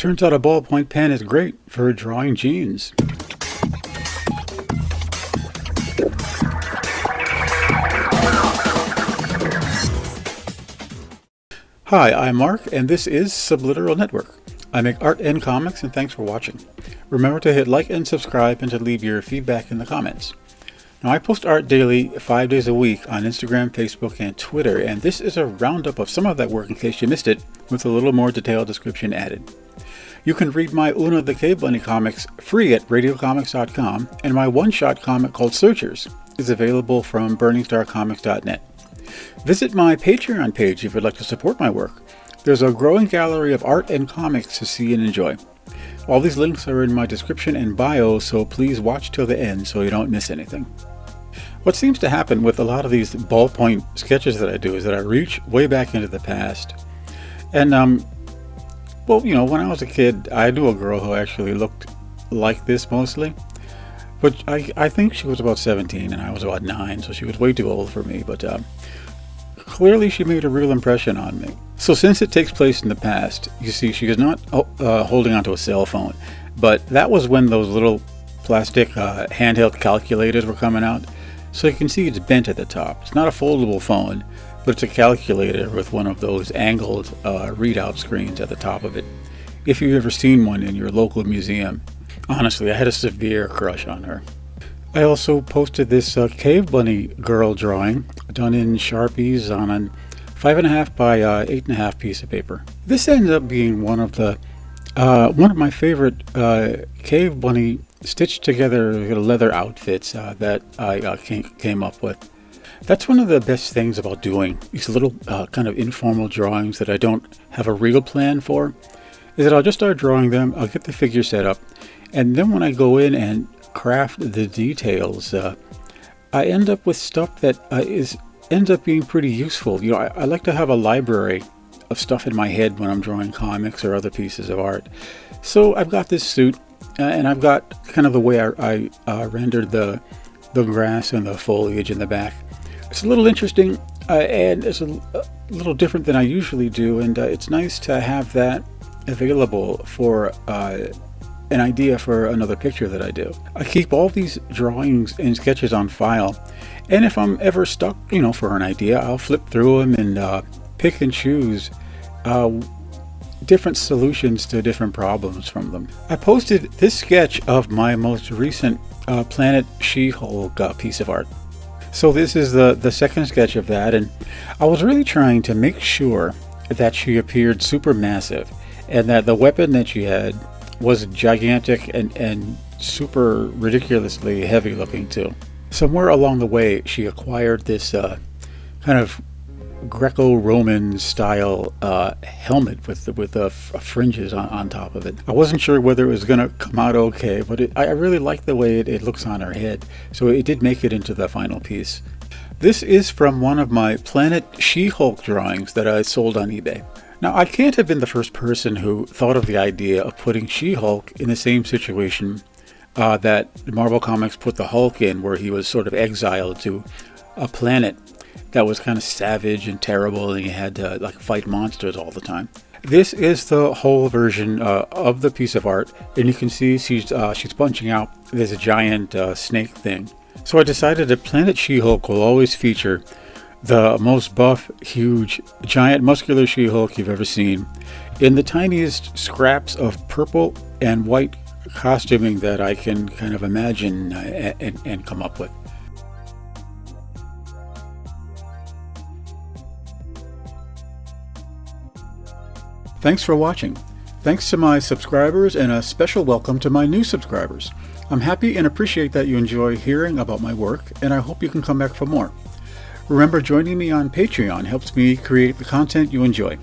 Turns out a ballpoint pen is great for drawing jeans. Hi, I'm Mark, and this is Subliteral Network. I make art and comics, and thanks for watching. Remember to hit like and subscribe and to leave your feedback in the comments. Now, I post art daily 5 days a week on Instagram, Facebook, and Twitter, and this is a roundup of some of that work in case you missed it, with a little more detailed description added. You can read my Una the Cave Bunny comics free at radiocomics.com, and my one-shot comic called Searchers is available from burningstarcomics.net. Visit my Patreon page if you'd like to support my work. There's a growing gallery of art and comics to see and enjoy. All these links are in my description and bio, so please watch till the end so you don't miss anything. What seems to happen with a lot of these ballpoint sketches that I do is that I reach way back into the past. And, well, when I was a kid, I knew a girl who actually looked like this mostly. But I think she was about 17 and I was about 9, so she was way too old for me. But clearly she made a real impression on me. So since it takes place in the past, you see she is not holding onto a cell phone. But that was when those little plastic handheld calculators were coming out. So you can see it's bent at the top. It's not a foldable phone, but it's a calculator with one of those angled readout screens at the top of it. If you've ever seen one in your local museum. Honestly, I had a severe crush on her. I also posted this cave bunny girl drawing done in Sharpies on a 5.5 by 8.5 piece of paper. This ends up being one of my favorite cave bunny stitched together leather outfits that I came up with. That's one of the best things about doing these little kind of informal drawings that I don't have a real plan for, is that I'll just start drawing them, I'll get the figure set up, and then when I go in and craft the details, I end up with stuff that ends up being pretty useful. I like to have a library of stuff in my head when I'm drawing comics or other pieces of art. So I've got this suit, and I've got kind of the way I rendered the grass and the foliage in the back. It's a little interesting, and it's a little different than I usually do, and it's nice to have that available for an idea for another picture that I do. I keep all these drawings and sketches on file, and if I'm ever stuck, for an idea, I'll flip through them and pick and choose different solutions to different problems from them. I posted this sketch of my most recent Planet She-Hulk piece of art. So this is the second sketch of that, and I was really trying to make sure that she appeared super massive and that the weapon that she had was gigantic and super ridiculously heavy looking too. Somewhere along the way she acquired this kind of Greco-Roman style helmet with the fringes on top of it. I wasn't sure whether it was going to come out okay, but I really liked the way it looks on her head, so it did make it into the final piece. This is from one of my Planet She-Hulk drawings that I sold on eBay. Now, I can't have been the first person who thought of the idea of putting She-Hulk in the same situation that Marvel Comics put the Hulk in, where he was sort of exiled to a planet that was kind of savage and terrible, and he had to fight monsters all the time. This is the whole version of the piece of art, and you can see she's punching out this giant snake thing. So I decided that Planet She-Hulk will always feature the most buff, huge, giant, muscular She-Hulk you've ever seen in the tiniest scraps of purple and white costuming that I can kind of imagine and come up with. Thanks for watching. Thanks to my subscribers, and a special welcome to my new subscribers. I'm happy and appreciate that you enjoy hearing about my work, and I hope you can come back for more. Remember, joining me on Patreon helps me create the content you enjoy.